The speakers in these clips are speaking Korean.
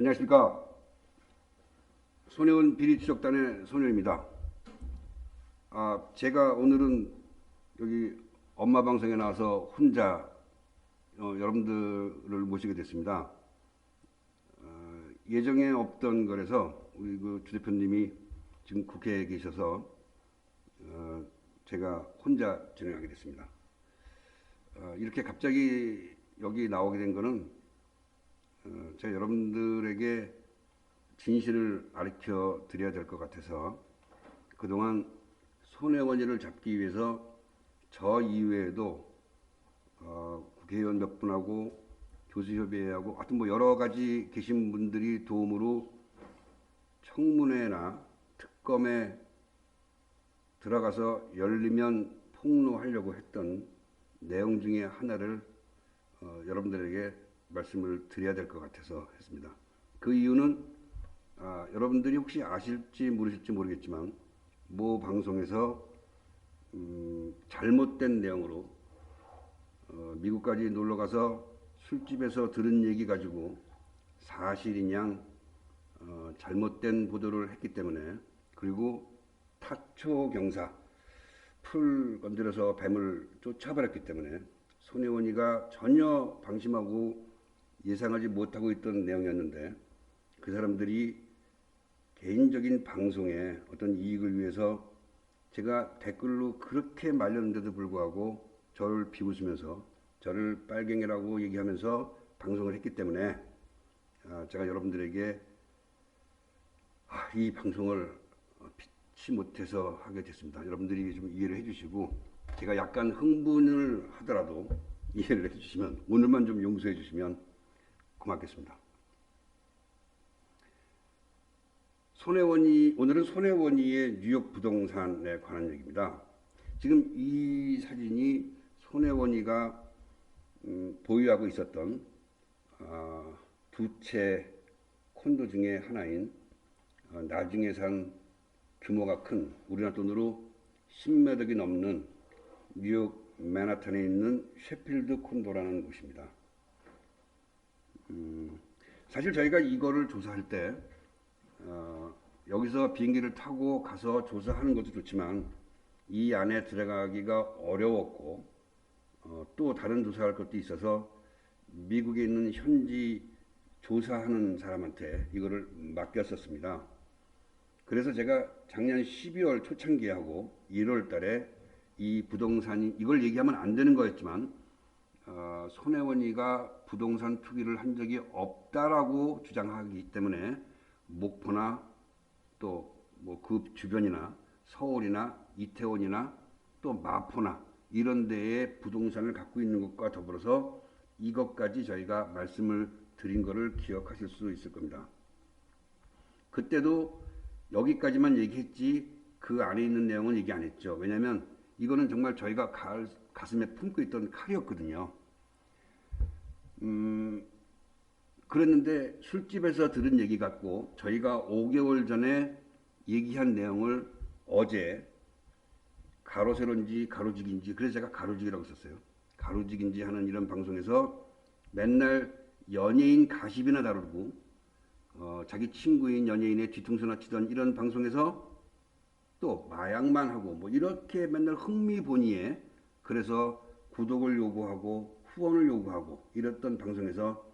안녕하십니까. 손혜원 비리추적단의 손혜원입니다. 제가 오늘은 여기 엄마 방송에 나와서 혼자 여러분들을 모시게 됐습니다. 예정에 없던 거라서 우리 그 주 대표님이 지금 국회에 계셔서 제가 혼자 진행하게 됐습니다. 이렇게 갑자기 여기 나오게 된 거는 제가 여러분들에게 진실을 가르쳐 드려야 될 것 같아서 그동안 손해원인을 잡기 위해서 저 이외에도 국회의원 몇 분하고 교수협의회하고 하여튼 뭐 여러 가지 계신 분들이 도움으로 청문회나 특검에 들어가서 열리면 폭로하려고 했던 내용 중에 하나를 여러분들에게 말씀을 드려야 될 것 같아서 했습니다. 그 이유는 여러분들이 혹시 아실지 모르실지 모르겠지만 모 방송에서 잘못된 내용으로 미국까지 놀러가서 술집에서 들은 얘기 가지고 사실인양 잘못된 보도를 했기 때문에, 그리고 타초 경사 풀 건드려서 뱀을 쫓아버렸기 때문에 손혜원이가 전혀 방심하고 예상하지 못하고 있던 내용이었는데, 그 사람들이 개인적인 방송에 어떤 이익을 위해서 제가 댓글로 그렇게 말렸는데도 불구하고 저를 비웃으면서 저를 빨갱이라고 얘기하면서 방송을 했기 때문에 제가 여러분들에게 이 방송을 피치 못해서 하게 됐습니다. 여러분들이 좀 이해를 해주시고, 제가 약간 흥분을 하더라도 이해를 해주시면, 오늘만 좀 용서해 주시면 고맙겠습니다. 오늘은 손혜원이의 뉴욕 부동산에 관한 얘기입니다. 지금 이 사진이 손혜원이가 보유하고 있었던 두 채 콘도 중에 하나인 나중에 산 규모가 큰, 우리나라 돈으로 10매덕이 넘는 뉴욕 맨하탄에 있는 셰필드 콘도라는 곳입니다. 사실 저희가 이거를 조사할 때 여기서 비행기를 타고 가서 조사하는 것도 좋지만 이 안에 들어가기가 어려웠고, 또 다른 조사할 것도 있어서 미국에 있는 현지 조사하는 사람한테 이거를 맡겼었습니다. 그래서 제가 작년 12월 초창기하고 1월 달에 이 부동산이, 이걸 얘기하면 안 되는 거였지만 손혜원이가 부동산 투기를 한 적이 없다라고 주장하기 때문에 목포나 또 뭐 그 주변이나 서울이나 이태원이나 또 마포나 이런 데에 부동산을 갖고 있는 것과 더불어서 이것까지 저희가 말씀을 드린 것을 기억하실 수 있을 겁니다. 그때도 여기까지만 얘기했지 그 안에 있는 내용은 얘기 안 했죠. 왜냐하면 이거는 정말 저희가 가슴에 품고 있던 칼이었거든요. 그랬는데 술집에서 들은 얘기 같고 저희가 5개월 전에 얘기한 내용을 어제 가로세로인지 가로직인지, 그래서 제가 가로직이라고 썼어요. 가로직인지 하는 이런 방송에서 맨날 연예인 가십이나 다루고 자기 친구인 연예인의 뒤통수나 치던 이런 방송에서 또 마약만 하고 뭐 이렇게 맨날 흥미본의에, 그래서 구독을 요구하고 후원을 요구하고 이랬던 방송에서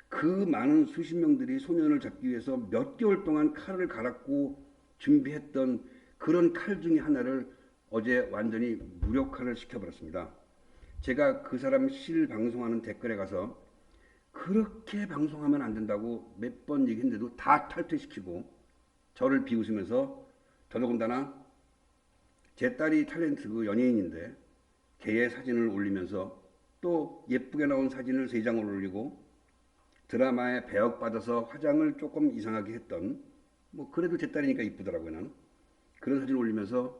그 많은 수십 명들이 소년을 잡기 위해서 몇 개월 동안 칼을 갈았고 준비했던 그런 칼 중에 하나를 어제 완전히 무력화를 시켜버렸습니다. 제가 그 사람 실 방송하는 댓글에 가서 그렇게 방송하면 안 된다고 몇 번 얘기했는데도 다 탈퇴시키고 저를 비웃으면서, 더더군다나 제 딸이 탤런트 그 연예인인데 걔의 사진을 올리면서 또 예쁘게 나온 사진을 3장을 올리고 드라마에 배역받아서 화장을 조금 이상하게 했던, 뭐 그래도 제 딸이니까 이쁘더라고요 나는. 그런 사진을 올리면서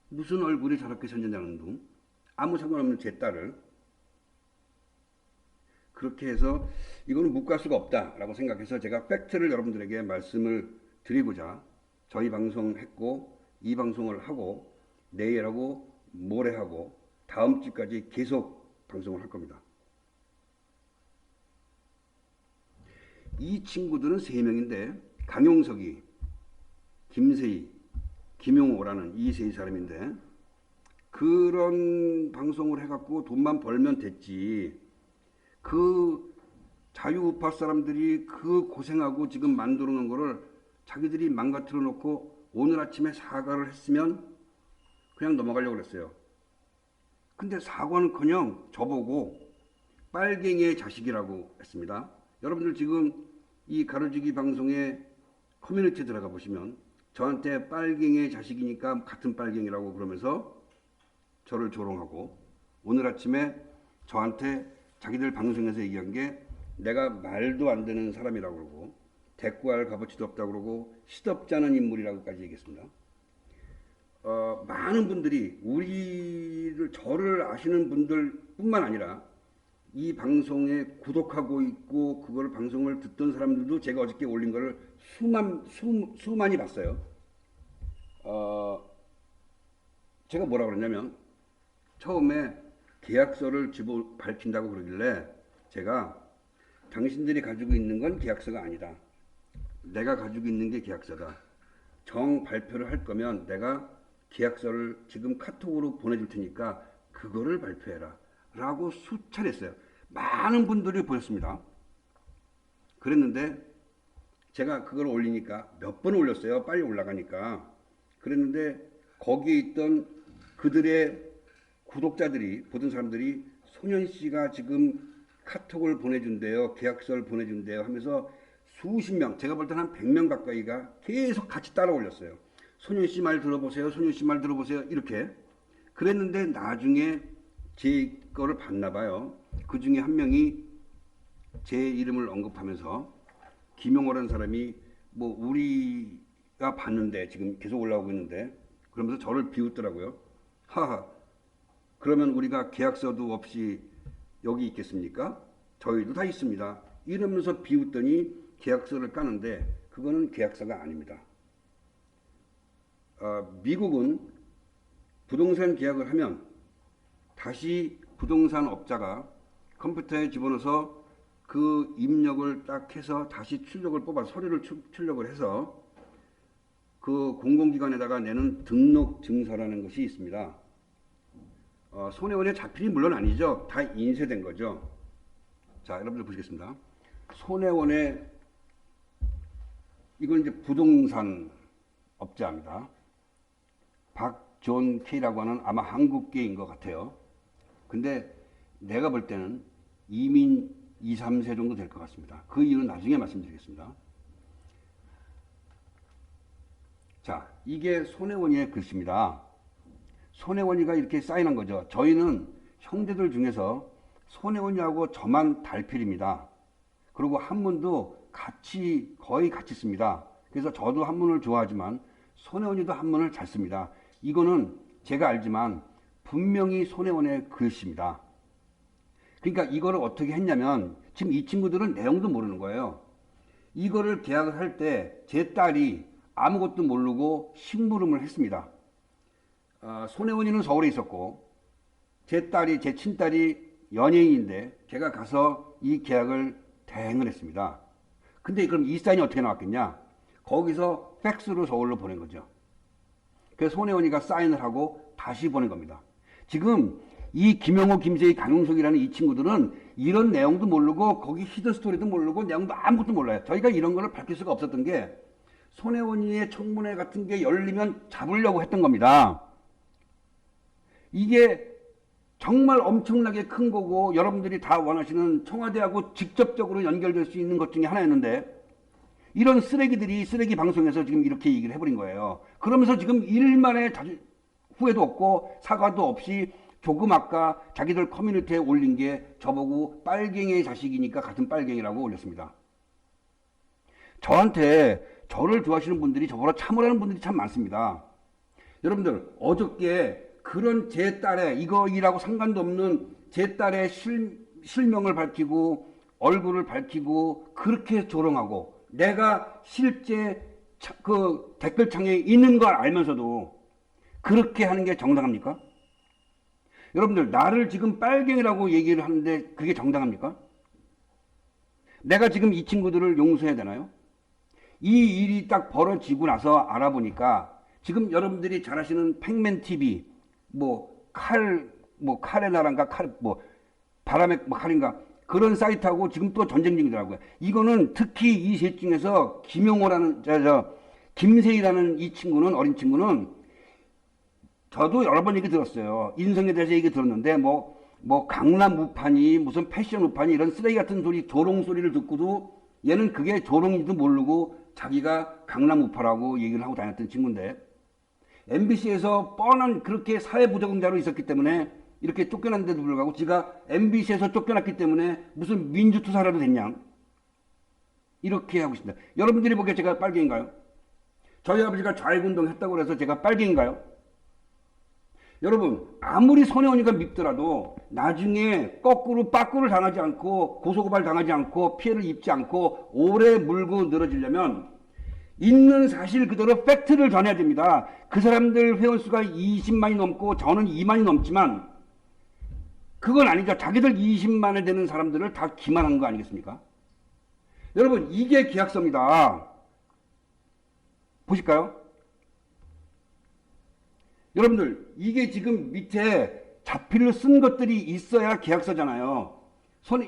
무슨 얼굴이 저렇게 생겼냐는 둥, 아무 상관없는 제 딸을 그렇게 해서 이거는 묵과할 수가 없다라고 생각해서 제가 팩트를 여러분들에게 말씀을 드리고자 저희 방송했고, 이 방송을 하고 내일하고 모레하고 다음 주까지 계속 방송을 할 겁니다. 이 친구들은 3명인데 강용석이, 김세희, 김용호라는 이 세 사람인데 그런 방송을 해갖고 돈만 벌면 됐지. 그 자유우파 사람들이 그 고생하고 지금 만들어 놓은 거를 자기들이 망가뜨려 놓고 오늘 아침에 사과를 했으면 그냥 넘어가려고 그랬어요. 근데 사과는커녕 저보고 빨갱이의 자식이라고 했습니다. 여러분들 지금 이 가로지기 방송에 커뮤니티에 들어가 보시면 저한테 빨갱이의 자식이니까 같은 빨갱이라고 그러면서 저를 조롱하고 오늘 아침에 저한테 자기들 방송에서 얘기한 게 내가 말도 안 되는 사람이라고 그러고 대꾸할 값어치도 없다고 그러고 시덥지 않은 인물이라고까지 얘기했습니다. 많은 분들이 저를 아시는 분들뿐만 아니라 이 방송에 구독하고 있고 그걸 방송을 듣던 사람들도 제가 어저께 올린 거를 수많이 봤어요. 제가 뭐라 그랬냐면 처음에 계약서를 밝힌다고 그러길래 제가 당신들이 가지고 있는 건 계약서가 아니다. 내가 가지고 있는 게 계약서다. 정 발표를 할 거면 내가 계약서를 지금 카톡으로 보내줄 테니까 그거를 발표해라. 라고 수차례 했어요. 많은 분들이 보셨습니다. 그랬는데 제가 그걸 올리니까 몇 번 올렸어요. 빨리 올라가니까. 그랬는데 거기에 있던 그들의 구독자들이 보던 사람들이 소년 씨가 지금 카톡을 보내준대요. 계약서를 보내준대요 하면서 수십 명, 제가 볼 때는 한 100명 가까이가 계속 같이 따라 올렸어요. 소년 씨 말 들어보세요. 소년 씨 말 들어보세요. 이렇게. 그랬는데 나중에 제 거를 봤나 봐요. 그 중에 한 명이 제 이름을 언급하면서 김용호라는 사람이 뭐 우리가 봤는데 지금 계속 올라오고 있는데 그러면서 저를 비웃더라고요. 하하. 그러면 우리가 계약서도 없이 여기 있겠습니까? 저희도 다 있습니다. 이러면서 비웃더니 계약서를 까는데 그거는 계약서가 아닙니다. 미국은 부동산 계약을 하면 다시 부동산 업자가 컴퓨터에 집어넣어서 그 입력을 딱 해서 다시 출력을 뽑아서 서류를 출력을 해서 그 공공기관에다가 내는 등록 증서라는 것이 있습니다. 손해원의 자필이 물론 아니죠. 다 인쇄된 거죠. 자, 여러분들 보시겠습니다. 손해원의 이건 이제 부동산 업자입니다. 박존 K라고 하는 아마 한국계인 것 같아요. 근데 내가 볼 때는 이민 2, 3세 정도 될 것 같습니다. 그 이유는 나중에 말씀드리겠습니다. 자, 이게 손혜원이의 글씨입니다. 손혜원이가 이렇게 사인한 거죠. 저희는 형제들 중에서 손혜원이하고 저만 달필입니다. 그리고 한문도 거의 같이 씁니다. 그래서 저도 한문을 좋아하지만 손혜원이도 한문을 잘 씁니다. 이거는 제가 알지만 분명히 손혜원의 글씨입니다. 그러니까 이거를 어떻게 했냐면 지금 이 친구들은 내용도 모르는 거예요. 이거를 계약을 할 때 제 딸이 아무것도 모르고 심부름을 했습니다. 손혜원이는 서울에 있었고 제 친딸이 연예인인데 제가 가서 이 계약을 대행을 했습니다. 근데 그럼 이 사인이 어떻게 나왔겠냐? 거기서 팩스로 서울로 보낸 거죠. 그래서 손혜원이가 사인을 하고 다시 보낸 겁니다. 지금 이 김용호, 김세희, 강용석이라는 이 친구들은 이런 내용도 모르고 거기 히든 스토리도 모르고 내용도 아무것도 몰라요. 저희가 이런 거를 밝힐 수가 없었던 게 손혜원이의 청문회 같은 게 열리면 잡으려고 했던 겁니다. 이게 정말 엄청나게 큰 거고 여러분들이 다 원하시는 청와대하고 직접적으로 연결될 수 있는 것 중에 하나였는데 이런 쓰레기들이 쓰레기 방송에서 지금 이렇게 얘기를 해버린 거예요. 그러면서 지금 일만의 후회도 없고 사과도 없이 조금 아까 자기들 커뮤니티에 올린 게 저보고 빨갱이의 자식이니까 같은 빨갱이라고 올렸습니다. 저를 좋아하시는 분들이 저보다 참으라는 분들이 참 많습니다. 여러분들 어저께 그런 제 딸의 이거이라고 상관도 없는 제 딸의 실명을 밝히고 얼굴을 밝히고 그렇게 조롱하고 내가 실제 그 댓글창에 있는 걸 알면서도 그렇게 하는 게 정당합니까? 여러분들 나를 지금 빨갱이라고 얘기를 하는데 그게 정당합니까? 내가 지금 이 친구들을 용서해야 되나요? 이 일이 딱 벌어지고 나서 알아보니까 지금 여러분들이 잘 아시는 팩맨 TV, 칼의 나라인가, 바람의 칼인가, 그런 사이트하고 지금 또 전쟁 중이더라고요. 이거는 특히 이 셋 중에서 김용호라는, 김세희라는 이 친구는, 어린 친구는 저도 여러 번 얘기 들었어요. 인성에 대해서 얘기 들었는데, 강남 우판이, 무슨 패션 우판이 이런 쓰레기 같은 소리, 조롱 소리를 듣고도 얘는 그게 조롱인지도 모르고 자기가 강남 우파라고 얘기를 하고 다녔던 친구인데, MBC에서 뻔한 그렇게 사회부적응자로 있었기 때문에 이렇게 쫓겨났는데도 불구하고 지가 MBC에서 쫓겨났기 때문에 무슨 민주투사라도 됐냐, 이렇게 하고 있습니다. 여러분들이 보기에 제가 빨갱인가요? 저희 아버지가 좌익운동 했다고 해서 제가 빨갱인가요? 여러분, 아무리 손혜원이가 밉더라도 나중에 거꾸로 빠꾸를 당하지 않고 고소고발 당하지 않고 피해를 입지 않고 오래 물고 늘어지려면 있는 사실 그대로 팩트를 전해야 됩니다. 그 사람들 회원수가 20만이 넘고 저는 2만이 넘지만 그건 아니죠. 자기들 20만에 되는 사람들을 다 기만한 거 아니겠습니까? 여러분, 이게 계약서입니다. 보실까요? 여러분들, 이게 지금 밑에 자필로 쓴 것들이 있어야 계약서잖아요.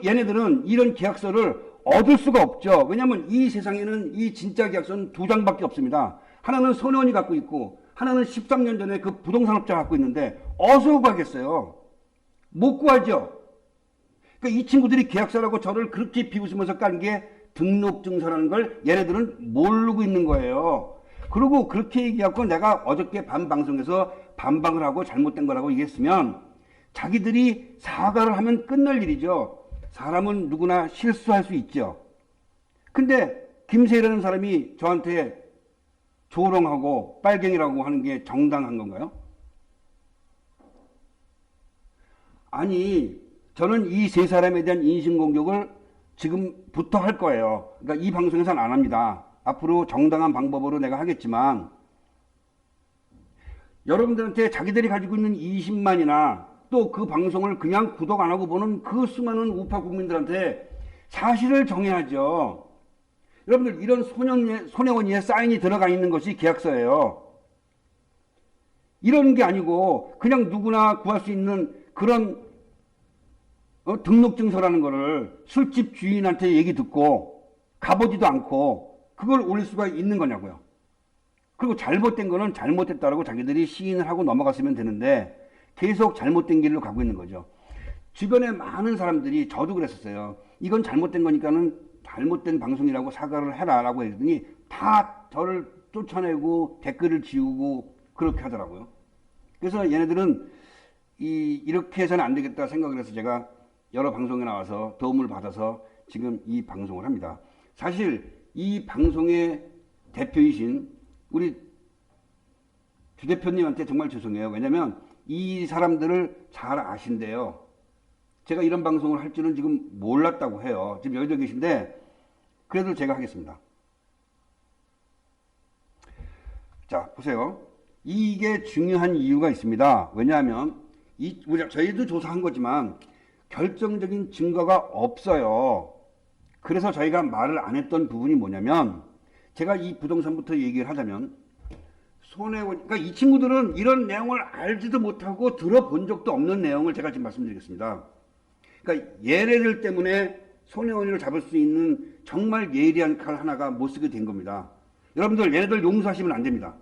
얘네들은 이런 계약서를 얻을 수가 없죠. 왜냐하면 이 세상에는 이 진짜 계약서는 두 장밖에 없습니다. 하나는 손혜원이 갖고 있고 하나는 13년 전에 그 부동산업자가 갖고 있는데 어디서 구하겠어요? 못 구하죠. 그러니까 이 친구들이 계약서라고 저를 그렇게 비웃으면서 깐 게 등록증서라는 걸 얘네들은 모르고 있는 거예요. 그리고 그렇게 얘기하고 내가 어저께 밤 방송에서 반박을 하고 잘못된 거라고 얘기했으면 자기들이 사과를 하면 끝날 일이죠. 사람은 누구나 실수할 수 있죠. 근데 김세희라는 사람이 저한테 조롱하고 빨갱이라고 하는 게 정당한 건가요? 아니, 저는 이 세 사람에 대한 인신공격을 지금부터 할 거예요. 그러니까 이 방송에서는 안 합니다. 앞으로 정당한 방법으로 내가 하겠지만 여러분들한테 자기들이 가지고 있는 20만이나 또 그 방송을 그냥 구독 안 하고 보는 그 수많은 우파 국민들한테 사실을 정해야죠. 여러분들, 이런 손혜원이의 사인이 들어가 있는 것이 계약서예요. 이런 게 아니고 그냥 누구나 구할 수 있는 그런 등록증서라는 거를 술집 주인한테 얘기 듣고 가보지도 않고 그걸 올릴 수가 있는 거냐고요. 그리고 잘못된 거는 잘못됐다라고 자기들이 시인을 하고 넘어갔으면 되는데 계속 잘못된 길로 가고 있는 거죠. 주변에 많은 사람들이, 저도 그랬었어요. 이건 잘못된 거니까는 잘못된 방송이라고 사과를 해라라고 했더니 다 저를 쫓아내고 댓글을 지우고 그렇게 하더라고요. 그래서 얘네들은 이렇게 해서는 안 되겠다 생각을 해서 제가 여러 방송에 나와서 도움을 받아서 지금 이 방송을 합니다. 사실 이 방송의 대표이신 우리 주 대표님한테 정말 죄송해요. 왜냐면 이 사람들을 잘 아신대요. 제가 이런 방송을 할 줄은 지금 몰랐다고 해요. 지금 여기도 계신데 그래도 제가 하겠습니다. 자, 보세요. 이게 중요한 이유가 있습니다. 왜냐하면 저희도 조사한 거지만 결정적인 증거가 없어요. 그래서 저희가 말을 안 했던 부분이 뭐냐면, 제가 이 부동산부터 얘기를 하자면, 그러니까 이 친구들은 이런 내용을 알지도 못하고 들어본 적도 없는 내용을 제가 지금 말씀드리겠습니다. 그러니까 얘네들 때문에 손혜원이를 잡을 수 있는 정말 예리한 칼 하나가 못 쓰게 된 겁니다. 여러분들, 얘네들 용서하시면 안 됩니다.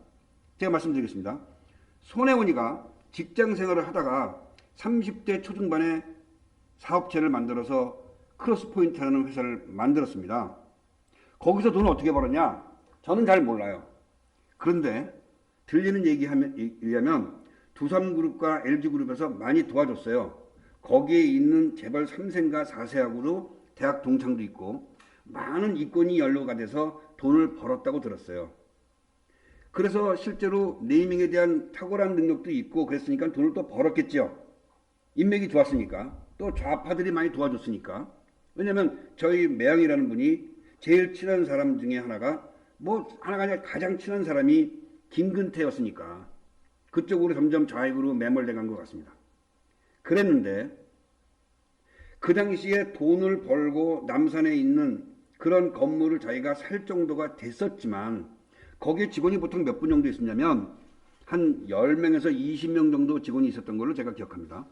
제가 말씀드리겠습니다. 손혜원이가 직장 생활을 하다가 30대 초중반에 사업체를 만들어서 크로스포인트라는 회사를 만들었습니다. 거기서 돈을 어떻게 벌었냐? 저는 잘 몰라요. 그런데 들리는 얘기에 의하면 두삼그룹과 LG그룹에서 많이 도와줬어요. 거기에 있는 재벌 3세인가 4세하고도 대학 동창도 있고 많은 이권이 연루가 돼서 돈을 벌었다고 들었어요. 그래서 실제로 네이밍에 대한 탁월한 능력도 있고 그랬으니까 돈을 또 벌었겠죠. 인맥이 좋았으니까. 또 좌파들이 많이 도와줬으니까. 왜냐면 저희 매양이라는 분이 제일 친한 사람 중에 하나가 하나가 아니라 가장 친한 사람이 김근태였으니까 그쪽으로 점점 좌익으로 매몰돼 간 것 같습니다. 그랬는데 그 당시에 돈을 벌고 남산에 있는 그런 건물을 자기가 살 정도가 됐었지만 거기에 직원이 보통 몇 분 정도 있었냐면 한 10명에서 20명 정도 직원이 있었던 걸로 제가 기억합니다.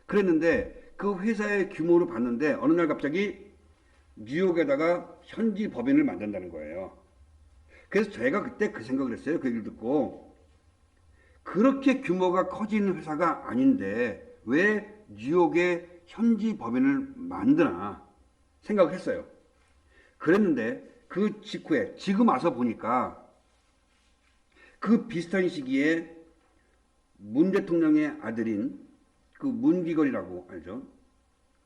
그랬는데 그 회사의 규모를 봤는데 어느 날 갑자기 뉴욕에다가 현지 법인을 만든다는 거예요. 그래서 제가 그때 그 생각을 했어요. 그 얘기를 듣고 그렇게 규모가 커지는 회사가 아닌데 왜 뉴욕에 현지 법인을 만드나 생각을 했어요. 그랬는데 그 직후에 지금 와서 보니까 그 비슷한 시기에 문 대통령의 아들인 그 문기걸이라고 알죠?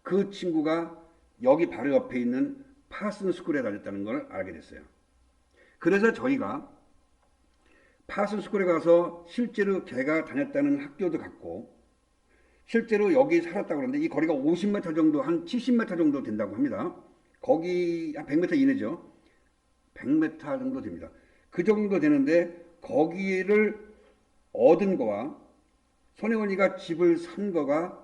그 친구가 여기 바로 옆에 있는 파슨 스쿨에 다녔다는 걸 알게 됐어요. 그래서 저희가 파슨 스쿨에 가서 실제로 걔가 다녔다는 학교도 갔고 실제로 여기 살았다고 그러는데 이 거리가 50m 정도 한 70m 정도 된다고 합니다. 거기 한 100m 이내죠. 100m 정도 됩니다. 그 정도 되는데 거기를 얻은 거와 손혜원이가 집을 산 거가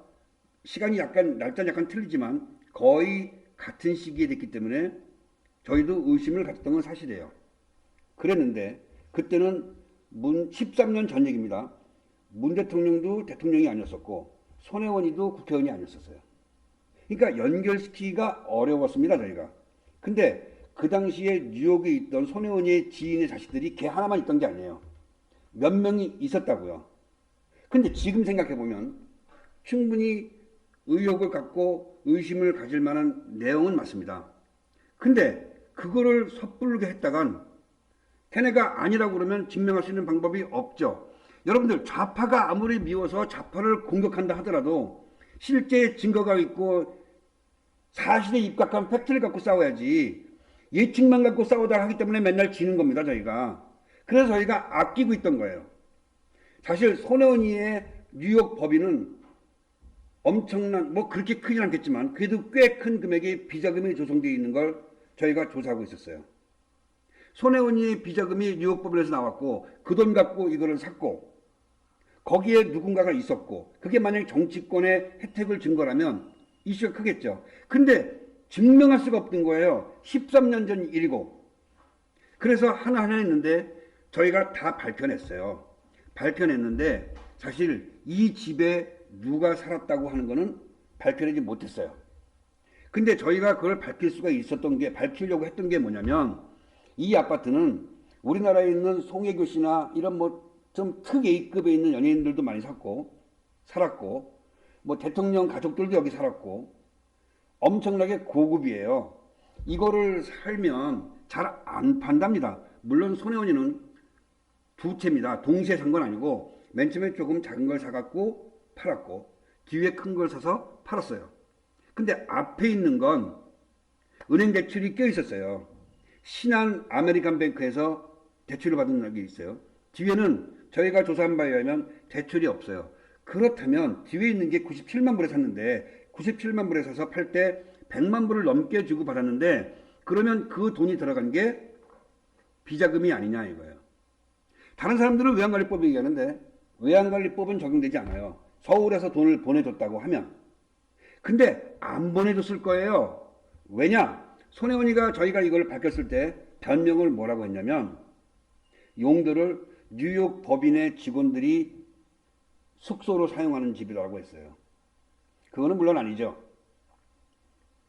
시간이 약간 날짜는 약간 틀리지만 거의 같은 시기에 됐기 때문에 저희도 의심을 가졌던 건 사실이에요. 그랬는데 그때는 13년 전 얘기입니다. 문 대통령도 대통령이 아니었었고 손혜원이도 국회의원이 아니었었어요. 그러니까 연결시키기가 어려웠습니다, 저희가. 근데 그 당시에 뉴욕에 있던 손혜원이의 지인의 자식들이 걔 하나만 있던 게 아니에요. 몇 명이 있었다고요. 근데 지금 생각해보면 충분히 의혹을 갖고 의심을 가질 만한 내용은 맞습니다. 근데 그거를 섣부르게 했다간 걔네가 아니라고 그러면 증명할 수 있는 방법이 없죠. 여러분들 좌파가 아무리 미워서 좌파를 공격한다 하더라도 실제 증거가 있고 사실에 입각한 팩트를 갖고 싸워야지 예측만 갖고 싸우다 하기 때문에 맨날 지는 겁니다. 저희가. 그래서 저희가 아끼고 있던 거예요. 사실 손혜원이의 뉴욕 법인은 엄청난 뭐 그렇게 크진 않겠지만 그래도 꽤 큰 금액의 비자금이 조성되어 있는 걸 저희가 조사하고 있었어요. 손혜원이의 비자금이 뉴욕 법인에서 나왔고 그 돈 갖고 이거를 샀고 거기에 누군가가 있었고 그게 만약에 정치권의 혜택을 준 거라면 이슈가 크겠죠. 근데 증명할 수가 없던 거예요. 13년 전 일이고. 그래서 하나하나 했는데 저희가 다 밝혀냈어요. 밝혀냈는데 사실 이 집에 누가 살았다고 하는 거는 밝혀내지 못했어요. 근데 저희가 그걸 밝힐 수가 있었던 게 밝히려고 했던 게 뭐냐면 이 아파트는 우리나라에 있는 송혜교 씨나 이런 뭐 좀 특 A급에 있는 연예인들도 많이 살았고 뭐 대통령 가족들도 여기 살았고 엄청나게 고급이에요. 이거를 살면 잘 안 판답니다. 물론 손혜원이는 두 채입니다. 동시에 산 건 아니고 맨 처음에 조금 작은 걸 사갖고 팔았고 뒤에 큰 걸 사서 팔았어요. 근데 앞에 있는 건 은행 대출이 껴 있었어요. 신한 아메리칸뱅크에서 대출을 받은 적이 있어요. 뒤에는 저희가 조사한 바에 의하면 대출이 없어요. 그렇다면 뒤에 있는 게 97만 불에 샀는데 97만 불에 사서 팔 때 100만 불을 넘게 주고 받았는데 그러면 그 돈이 들어간 게 비자금이 아니냐 이거예요. 다른 사람들은 외환관리법 얘기하는데 외환관리법은 적용되지 않아요. 서울에서 돈을 보내줬다고 하면. 근데 안 보내줬을 거예요. 왜냐? 손혜원이가 저희가 이걸 밝혔을 때 변명을 뭐라고 했냐면 용도를 뉴욕 법인의 직원들이 숙소로 사용하는 집이라고 했어요. 그거는 물론 아니죠.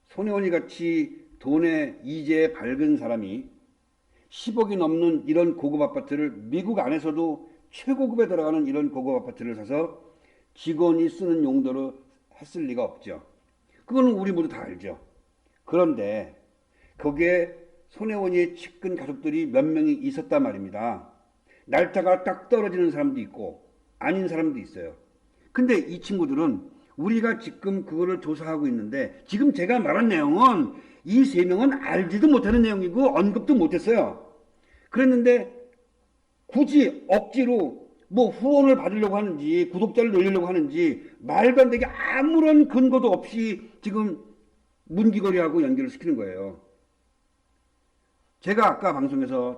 손혜원이 같이 돈의 이재에 밝은 사람이 10억이 넘는 이런 고급 아파트를 미국 안에서도 최고급에 들어가는 이런 고급 아파트를 사서 직원이 쓰는 용도로 했을 리가 없죠. 그거는 우리 모두 다 알죠. 그런데 거기에 손혜원이의 측근 가족들이 몇 명이 있었단 말입니다. 날짜가 딱 떨어지는 사람도 있고 아닌 사람도 있어요. 근데 이 친구들은 우리가 지금 그거를 조사하고 있는데 지금 제가 말한 내용은 이 세 명은 알지도 못하는 내용이고 언급도 못했어요. 그랬는데 굳이 억지로 뭐 후원을 받으려고 하는지 구독자를 늘리려고 하는지 말도 안 되게 아무런 근거도 없이 지금 문기거리하고 연결을 시키는 거예요. 제가 아까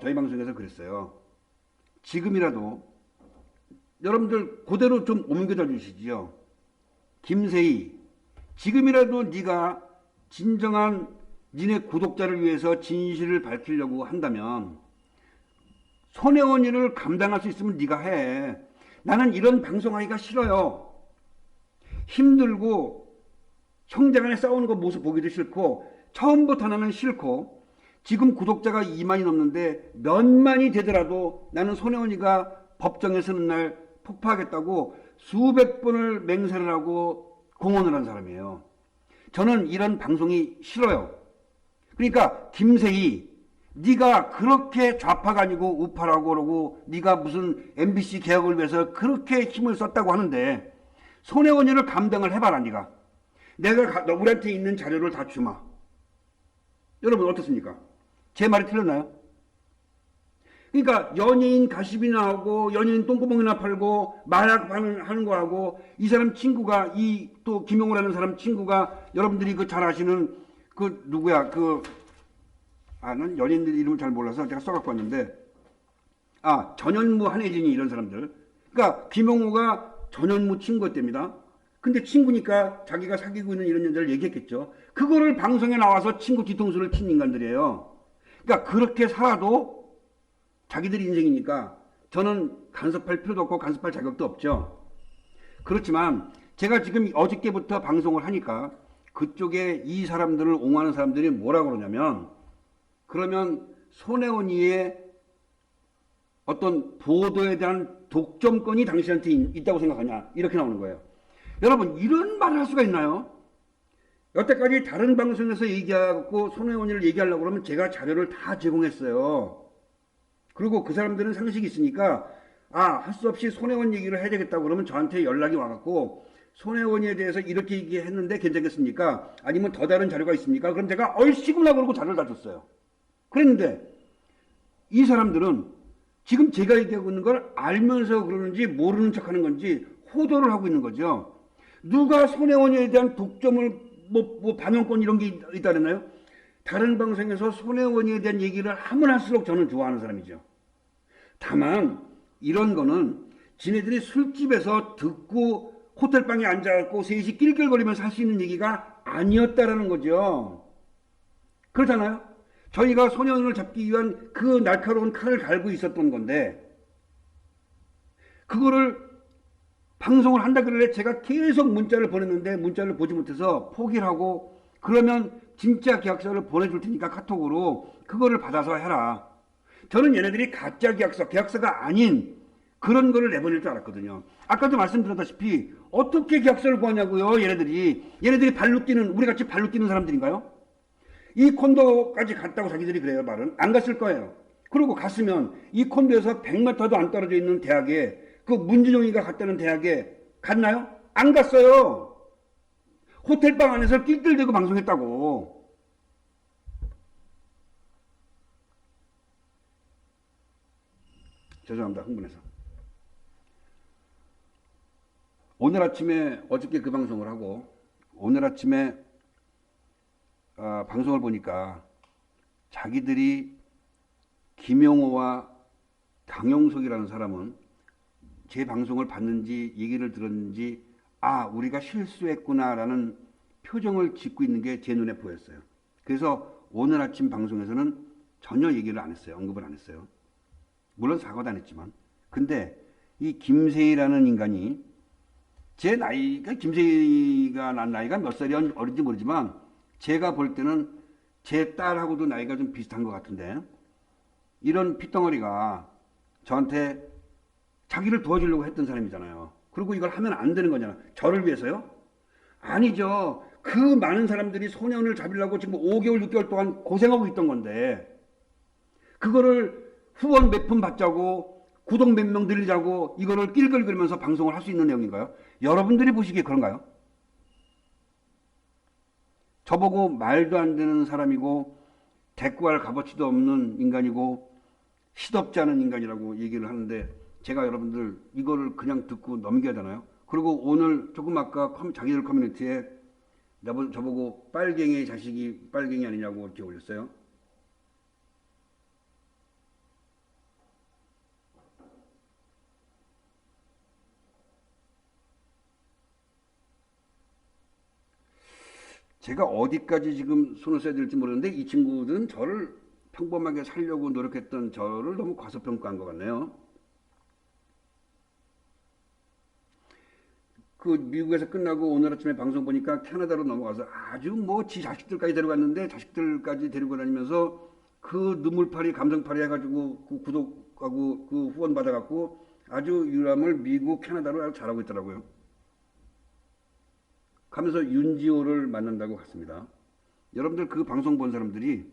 저희 방송에서 그랬어요. 지금이라도 여러분들 그대로 좀 옮겨져 주시지요. 김세희, 지금이라도 네가 진정한 니네 구독자를 위해서 진실을 밝히려고 한다면 손해원 일을 감당할 수 있으면 네가 해. 나는 이런 방송하기가 싫어요. 힘들고 형제간에 싸우는 거 모습 보기도 싫고 처음부터 나는 싫고 지금 구독자가 2만이 넘는데 몇만이 되더라도 나는 손혜원이가 법정에 서는 날 폭파하겠다고 수백 번을 맹세를 하고 공언을 한 사람이에요. 저는 이런 방송이 싫어요. 그러니까 김세희 네가 그렇게 좌파가 아니고 우파라고 그러고 네가 무슨 MBC 개혁을 위해서 그렇게 힘을 썼다고 하는데 손혜원이를 감당을 해봐라. 네가 내가 우리한테 있는 자료를 다 주마. 여러분 어떻습니까? 제 말이 틀렸나요? 그러니까 연예인 가십이나 하고 연예인 똥구멍이나 팔고 마약 하는 거 하고 이 사람 친구가 이 또 김용호라는 사람 친구가 여러분들이 그 잘 아시는 그 누구야 난 연예인들 이름을 잘 몰라서 제가 써갖고 왔는데 전현무 한혜진이 이런 사람들 그러니까 김용호가 전현무 친구였답니다. 근데 친구니까 자기가 사귀고 있는 이런 여자를 얘기했겠죠. 그거를 방송에 나와서 친구 뒤통수를 친 인간들이에요. 그러니까 그렇게 살아도 자기들이 인생이니까 저는 간섭할 필요도 없고 간섭할 자격도 없죠. 그렇지만 제가 지금 어저께부터 방송을 하니까 그쪽에 이 사람들을 옹호하는 사람들이 뭐라고 그러냐면 그러면 손혜원이의 어떤 보도에 대한 독점권이 당신한테 있다고 생각하냐 이렇게 나오는 거예요. 여러분 이런 말을 할 수가 있나요? 여태까지 다른 방송에서 얘기하고 손혜원이를 얘기하려고 그러면 제가 자료를 다 제공했어요. 그리고 그 사람들은 상식이 있으니까 할 수 없이 손혜원 얘기를 해야 되겠다고 그러면 저한테 연락이 와갖고 손혜원에 대해서 이렇게 얘기했는데 괜찮겠습니까? 아니면 더 다른 자료가 있습니까? 그럼 제가 얼씨구나 그러고 자료를 다 줬어요. 그랬는데 이 사람들은 지금 제가 얘기하고 있는 걸 알면서 그러는지 모르는 척하는 건지 호도를 하고 있는 거죠. 누가 손혜원에 대한 독점을 반영권 이런 게 있다 그랬나요? 다른 방송에서 손혜원에 대한 얘기를 하면 할수록 저는 좋아하는 사람이죠. 다만 이런 거는 지네들이 술집에서 듣고 호텔방에 앉아갖고 셋이 낄낄거리면서 할 수 있는 얘기가 아니었다라는 거죠. 그렇잖아요. 저희가 손혜원을 잡기 위한 그 날카로운 칼을 갈고 있었던 건데 그거를 방송을 한다 그러래 제가 계속 문자를 보냈는데 문자를 보지 못해서 포기를 하고 그러면 진짜 계약서를 보내줄 테니까 카톡으로 그거를 받아서 해라. 저는 얘네들이 가짜 계약서가 아닌 그런 거를 내보낼 줄 알았거든요. 아까도 말씀드렸다시피 어떻게 계약서를 구하냐고요. 얘네들이 발로 뛰는 우리같이 발로 뛰는 사람들인가요? 이 콘도까지 갔다고 자기들이 그래요. 말은 안 갔을 거예요. 그리고 갔으면 이 콘도에서 100m도 안 떨어져 있는 대학에 그 문진용이가 갔다는 대학에 갔나요? 안 갔어요. 호텔방 안에서 낄낄대고 방송했다고. 죄송합니다. 흥분해서. 오늘 아침에 어저께 그 방송을 하고 오늘 아침에 방송을 보니까 자기들이 김용호와 강용석이라는 사람은 제 방송을 봤는지 얘기를 들었는지 우리가 실수했구나라는 표정을 짓고 있는 게 제 눈에 보였어요. 그래서 오늘 아침 방송에서는 전혀 얘기를 안 했어요. 언급을 안 했어요. 물론 사과도 안 했지만 근데 이 김세희라는 인간이 제 나이가 김세희가 난 나이가 몇 살이 어린지 모르지만 제가 볼 때는 제 딸하고도 나이가 좀 비슷한 것 같은데 이런 핏덩어리가 저한테 자기를 도와주려고 했던 사람이잖아요. 그리고 이걸 하면 안 되는 거잖아. 저를 위해서요? 아니죠. 그 많은 사람들이 소년을 잡으려고 지금 5개월, 6개월 동안 고생하고 있던 건데 그거를 후원 몇 푼 받자고 구독 몇 명 늘리자고 이거를 낄낄거리면서 방송을 할 수 있는 내용인가요? 여러분들이 보시기에 그런가요? 저보고 말도 안 되는 사람이고 대꾸할 값어치도 없는 인간이고 시덥지 않은 인간이라고 얘기를 하는데 제가 여러분들 이거를 그냥 듣고 넘겨야 되나요? 그리고 오늘 조금 아까 자기들 커뮤니티에 저보고 빨갱이 자식이 빨갱이 아니냐고 이렇게 올렸어요. 제가 어디까지 지금 손을 써야 될지 모르는데 이 친구들은 저를 평범하게 살려고 노력했던 저를 너무 과소평가한 것 같네요. 그 미국에서 끝나고 오늘 아침에 방송 보니까 캐나다로 넘어가서 아주 뭐 지 자식들까지 데려갔는데 자식들까지 데리고 다니면서 그 눈물파리 감성파리 해가지고 그 구독하고 그 후원 받아갖고 아주 유람을 미국 캐나다로 아주 잘하고 있더라고요. 가면서 윤지호를 만난다고 갔습니다. 여러분들 그 방송 본 사람들이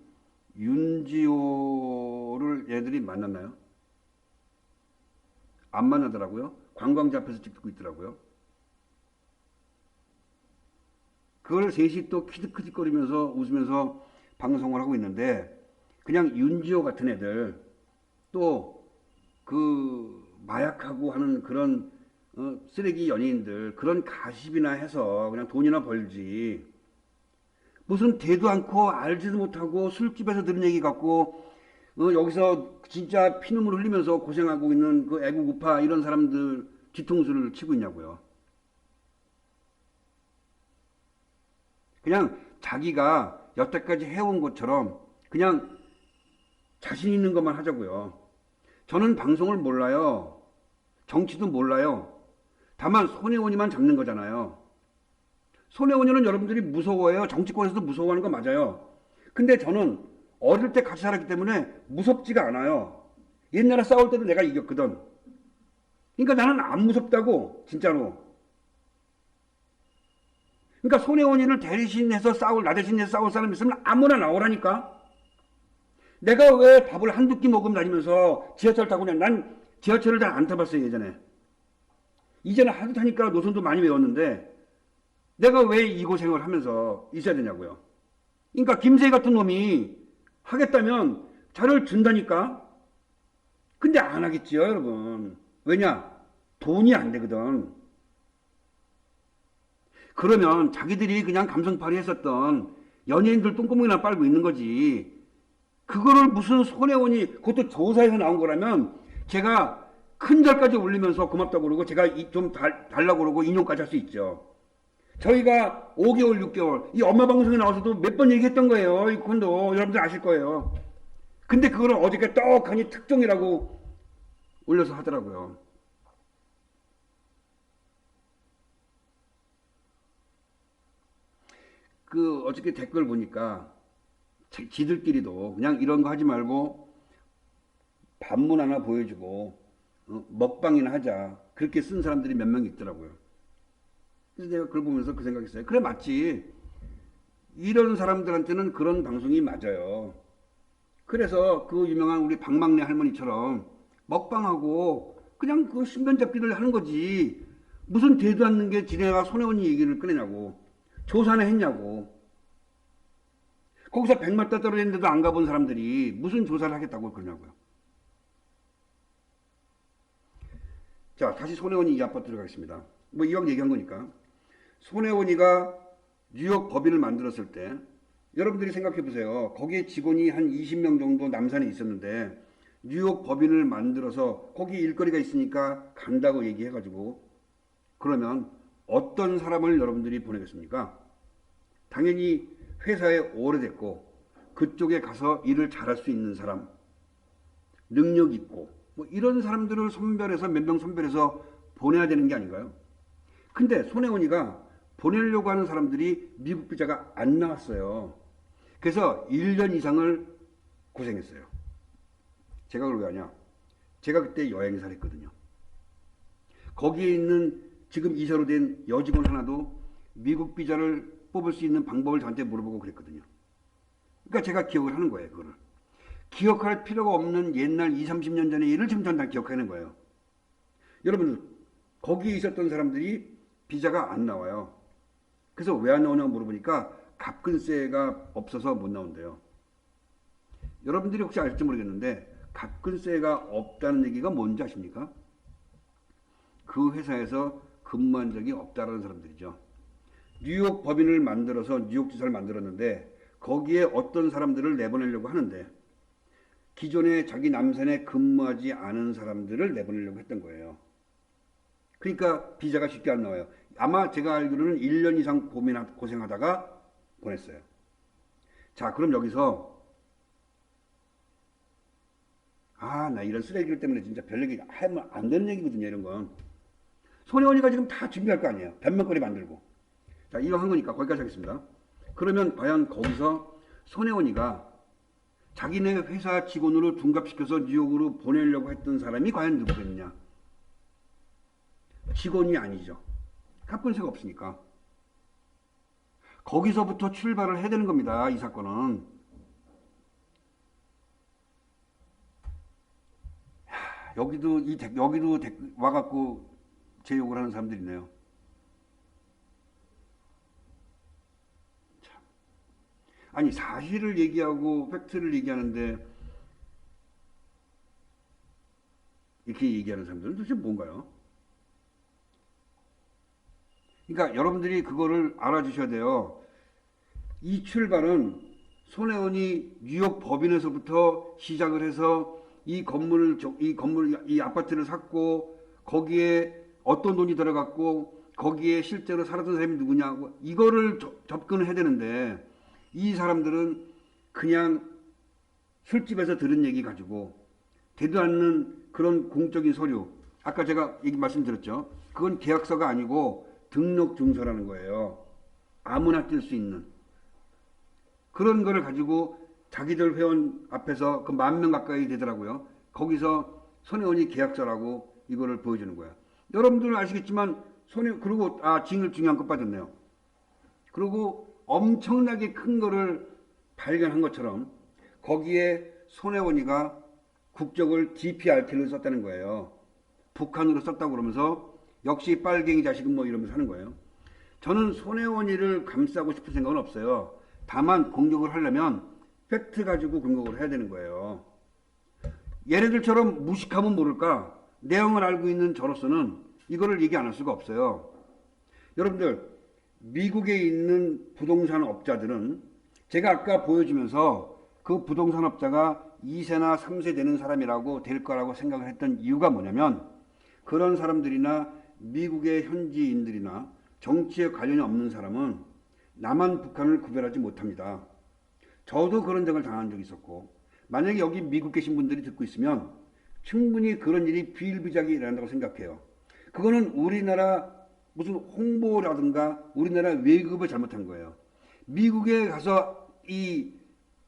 윤지호를 얘들이 만났나요? 안 만나더라고요. 관광지 앞에서 찍고 있더라고요. 그걸 셋이 또 키득키득거리면서 웃으면서 방송을 하고 있는데 그냥 윤지호 같은 애들 또 그 마약하고 하는 그런 쓰레기 연예인들 그런 가십이나 해서 그냥 돈이나 벌지 무슨 대도 않고 알지도 못하고 술집에서 들은 얘기 같고 여기서 진짜 피눈물 흘리면서 고생하고 있는 그 애국우파 이런 사람들 뒤통수를 치고 있냐고요. 그냥 자기가 여태까지 해온 것처럼 그냥 자신 있는 것만 하자고요. 저는 방송을 몰라요. 정치도 몰라요. 다만 손혜원이만 잡는 거잖아요. 손혜원이는 여러분들이 무서워해요. 정치권에서도 무서워하는 거 맞아요. 근데 저는 어릴 때 같이 살았기 때문에 무섭지가 않아요. 옛날에 싸울 때도 내가 이겼거든. 그러니까 나는 안 무섭다고 진짜로. 그러니까 손혜원이를 대신해서 나 대신해서 싸울 사람이 있으면 아무나 나오라니까. 내가 왜 밥을 한두 끼 먹으면 다니면서 지하철 타고 그냥 난 지하철을 잘 안 타봤어요 예전에. 이제는 하도 타니까 노선도 많이 외웠는데 내가 왜 이 고생을 하면서 있어야 되냐고요. 그러니까 김세희 같은 놈이 하겠다면 자료를 준다니까. 근데 안 하겠지요 여러분. 왜냐? 돈이 안 되거든. 그러면 자기들이 그냥 감성팔이 했었던 연예인들 똥구멍이나 빨고 있는 거지. 그거를 무슨 손혜원이 그것도 조사에서 나온 거라면 제가 큰 절까지 올리면서 고맙다고 그러고 제가 좀 달라고 그러고 인용까지 할 수 있죠. 저희가 5개월, 6개월 이 엄마 방송에 나와서도 몇 번 얘기했던 거예요. 이 건도 여러분들 아실 거예요. 근데 그거를 어저께 떡하니 특종이라고 올려서 하더라고요. 그 어저께 댓글 보니까 지들끼리도 그냥 이런 거 하지 말고 반문 하나 보여주고 먹방이나 하자 그렇게 쓴 사람들이 몇 명 있더라고요. 그래서 내가 그걸 보면서 그 생각했어요. 그래 맞지. 이런 사람들한테는 그런 방송이 맞아요. 그래서 그 유명한 우리 박막내 할머니처럼 먹방하고 그냥 그 신변잡기를 하는 거지. 무슨 되도 않는 게 지네가 손혜원이 얘기를 꺼내냐고. 조사나 했냐고. 거기서 100m 떨어졌는데도 안 가본 사람들이 무슨 조사를 하겠다고 그러냐고요. 자, 다시 손혜원이 이 아파트 들어가겠습니다. 뭐 이왕 얘기한 거니까. 손혜원이가 뉴욕 법인을 만들었을 때 여러분들이 생각해 보세요. 거기에 직원이 한 20명 정도 남산에 있었는데 뉴욕 법인을 만들어서 거기 일거리가 있으니까 간다고 얘기해가지고 그러면 어떤 사람을 여러분들이 보내겠습니까? 당연히 회사에 오래됐고 그쪽에 가서 일을 잘할 수 있는 사람, 능력 있고 뭐 이런 사람들을 선별해서 몇 명 선별해서 보내야 되는 게 아닌가요? 근데 손혜원이가 보내려고 하는 사람들이 미국 비자가 안 나왔어요. 그래서 1년 이상을 고생했어요. 제가 그걸 왜 하냐? 제가 그때 여행사를 했거든요. 거기에 있는 지금 이사로 된 여직원 하나도 미국 비자를 뽑을 수 있는 방법을 저한테 물어보고 그랬거든요. 그러니까 제가 기억을 하는 거예요, 그거를. 기억할 필요가 없는 옛날 20, 30년 전의 일을 지금 전 다 기억하는 거예요. 여러분, 거기에 있었던 사람들이 비자가 안 나와요. 그래서 왜 안 나오냐고 물어보니까 갑근세가 없어서 못 나온대요. 여러분들이 혹시 알지 모르겠는데 갑근세가 없다는 얘기가 뭔지 아십니까? 그 회사에서 근무한 적이 없다라는 사람들이죠. 뉴욕 법인을 만들어서 뉴욕 지사를 만들었는데 거기에 어떤 사람들을 내보내려고 하는데 기존에 자기 남산에 근무하지 않은 사람들을 내보내려고 했던 거예요. 그러니까 비자가 쉽게 안 나와요. 아마 제가 알기로는 1년 이상 고생하다가 보냈어요. 자, 그럼 여기서 나 이런 쓰레기들 때문에 진짜 별 얘기 하면 안 되는 얘기거든요. 이런 건 손혜원이가 지금 다 준비할 거 아니에요. 변명거리 만들고. 자, 이거 한 거니까 거기까지 하겠습니다. 그러면 과연 거기서 손혜원이가 자기네 회사 직원으로 둔갑시켜서 뉴욕으로 보내려고 했던 사람이 과연 누구겠느냐? 직원이 아니죠. 갑분새가 없으니까. 거기서부터 출발을 해야 되는 겁니다. 이 사건은. 여기도 와갖고 제 욕을 하는 사람들이 있네요. 참. 아니 사실을 얘기하고 팩트를 얘기하는데 이렇게 얘기하는 사람들은 도대체 뭔가요? 그러니까 여러분들이 그거를 알아주셔야 돼요. 이 출발은 손혜원이 뉴욕 법인에서부터 시작을 해서 이 아파트를 샀고 거기에 어떤 돈이 들어갔고 거기에 실제로 살았던 사람이 누구냐고 이거를 접근을 해야 되는데 이 사람들은 그냥 술집에서 들은 얘기 가지고 되도 않는 그런 공적인 서류 아까 제가 말씀드렸죠. 그건 계약서가 아니고 등록 증서라는 거예요. 아무나 뛸 수 있는 그런 거를 가지고 자기들 회원 앞에서 그 10,000명 가까이 되더라고요. 거기서 손혜원이 계약서라고 이거를 보여주는 거야. 여러분들은 아시겠지만 그리고 중요한 것 빠졌네요. 그리고 엄청나게 큰 거를 발견한 것처럼 거기에 손혜원이가 국적을 DPRK를 썼다는 거예요. 북한으로 썼다고 그러면서 역시 빨갱이 자식은 뭐 이러면서 하는 거예요. 저는 손혜원이를 감싸고 싶은 생각은 없어요. 다만 공격을 하려면 팩트 가지고 공격을 해야 되는 거예요. 얘네들처럼 무식하면 모를까 내용을 알고 있는 저로서는 이거를 얘기 안 할 수가 없어요. 여러분들 미국에 있는 부동산 업자들은 제가 아까 보여주면서 그 부동산 업자가 2세나 3세 되는 사람이라고 될 거라고 생각을 했던 이유가 뭐냐면 그런 사람들이나 미국의 현지인들이나 정치에 관련이 없는 사람은 남한 북한을 구별하지 못합니다. 저도 그런 적을 당한 적이 있었고 만약에 여기 미국 계신 분들이 듣고 있으면 충분히 그런 일이 비일비재하게 일어난다고 생각해요. 그거는 우리나라 무슨 홍보라든가 우리나라 외급을 잘못한 거예요. 미국에 가서 이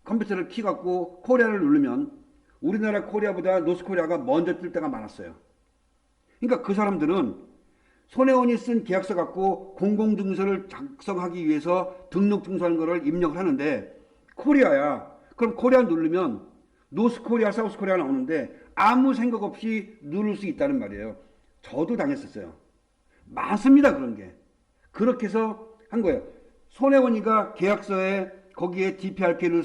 컴퓨터를 키갖고 코리아를 누르면 우리나라 코리아보다 노스코리아가 먼저 뜰 때가 많았어요. 그러니까 그 사람들은 손혜원이 쓴 계약서 갖고 공공증서를 작성하기 위해서 등록증서하는 거를 입력을 하는데 코리아야. 그럼 코리아 누르면 노스코리아, 사우스코리아 나오는데 아무 생각 없이 누를 수 있다는 말이에요. 저도 당했었어요. 많습니다 그런 게. 그렇게 해서 한 거예요. 손혜원이가 계약서에 거기에 DPRK를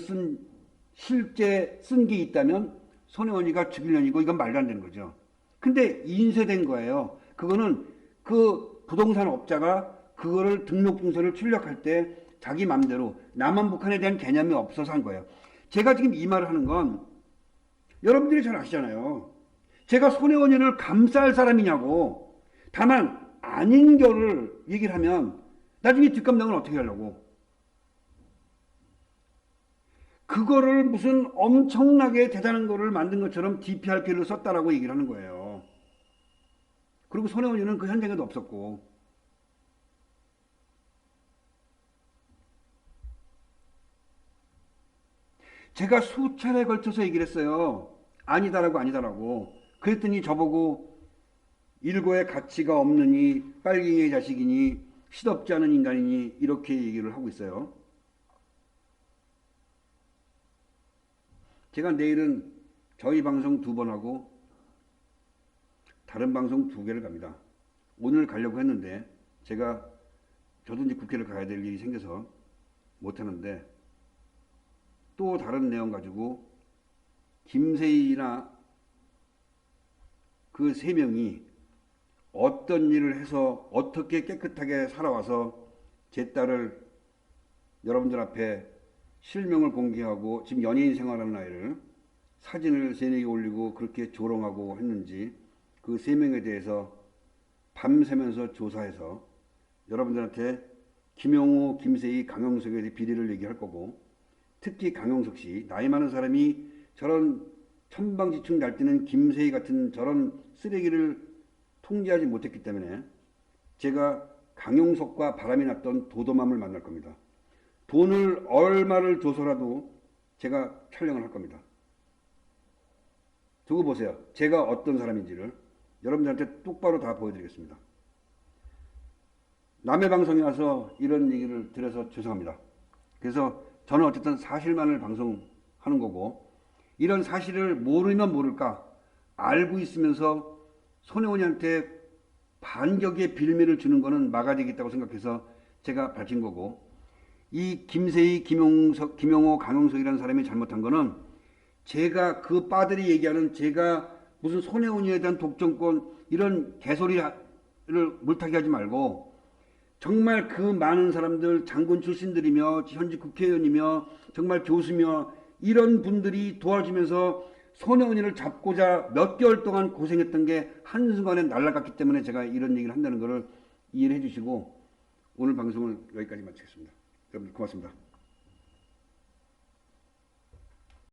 실제 쓴 게 있다면 손혜원이가 죽일년이고 이건 말도 안 되는 거죠. 근데 인쇄된 거예요. 그거는 그 부동산 업자가 그거를 등록증서를 출력할 때 자기 맘대로 남한 북한에 대한 개념이 없어서 한 거예요. 제가 지금 이 말을 하는 건 여러분들이 잘 아시잖아요. 제가 손혜원이를 감쌀 사람이냐고. 다만 아닌 거를 얘기를 하면 나중에 뒷감당을 어떻게 하려고. 그거를 무슨 엄청나게 대단한 거를 만든 것처럼 DPRK를 썼다라고 얘기를 하는 거예요. 그리고 손혜원이는 그 현장에도 없었고. 제가 수차례 걸쳐서 얘기를 했어요. 아니다라고 아니다라고. 그랬더니 저보고 일고의 가치가 없느니 빨갱이의 자식이니 시덥지 않은 인간이니 이렇게 얘기를 하고 있어요. 제가 내일은 저희 방송 2번 하고 다른 방송 2개를 갑니다. 오늘 가려고 했는데 제가 저도 이제 국회를 가야 될 일이 생겨서 못하는데 또 다른 내용 가지고 김세희나 그 3명이 어떤 일을 해서 어떻게 깨끗하게 살아와서 제 딸을 여러분들 앞에 실명을 공개하고 지금 연예인 생활하는 아이를 사진을 세뇌에 올리고 그렇게 조롱하고 했는지 그 3명에 대해서 밤새면서 조사해서 여러분들한테 김용호, 김세희, 강용석에 대해 비리를 얘기할 거고, 특히 강용석 씨, 나이 많은 사람이 저런 천방지축 날뛰는 김세희 같은 저런 쓰레기를 통제하지 못했기 때문에 제가 강용석과 바람이 났던 도도맘을 만날 겁니다. 돈을 얼마를 줘서라도 제가 촬영을 할 겁니다. 두고 보세요. 제가 어떤 사람인지를 여러분들한테 똑바로 다 보여드리겠습니다. 남의 방송에 와서 이런 얘기를 드려서 죄송합니다. 그래서 저는 어쨌든 사실만을 방송하는 거고, 이런 사실을 모르면 모를까 알고 있으면서 손혜원이한테 반격의 빌미를 주는 거는 막아야 되겠다고 생각해서 제가 밝힌 거고, 이 김세희, 김용호, 강용석이라는 사람이 잘못한 거는 제가 그 빠들이 얘기하는 제가 무슨 손혜원이에 대한 독점권 이런 개소리를 물타기 하지 말고, 정말 그 많은 사람들 장군 출신들이며 현직 국회의원이며 정말 교수며 이런 분들이 도와주면서 손혜원이를 잡고자 몇 개월 동안 고생했던 게 한순간에 날아갔기 때문에 제가 이런 얘기를 한다는 것을 이해를 해주시고 오늘 방송을 여기까지 마치겠습니다. 여러분 고맙습니다.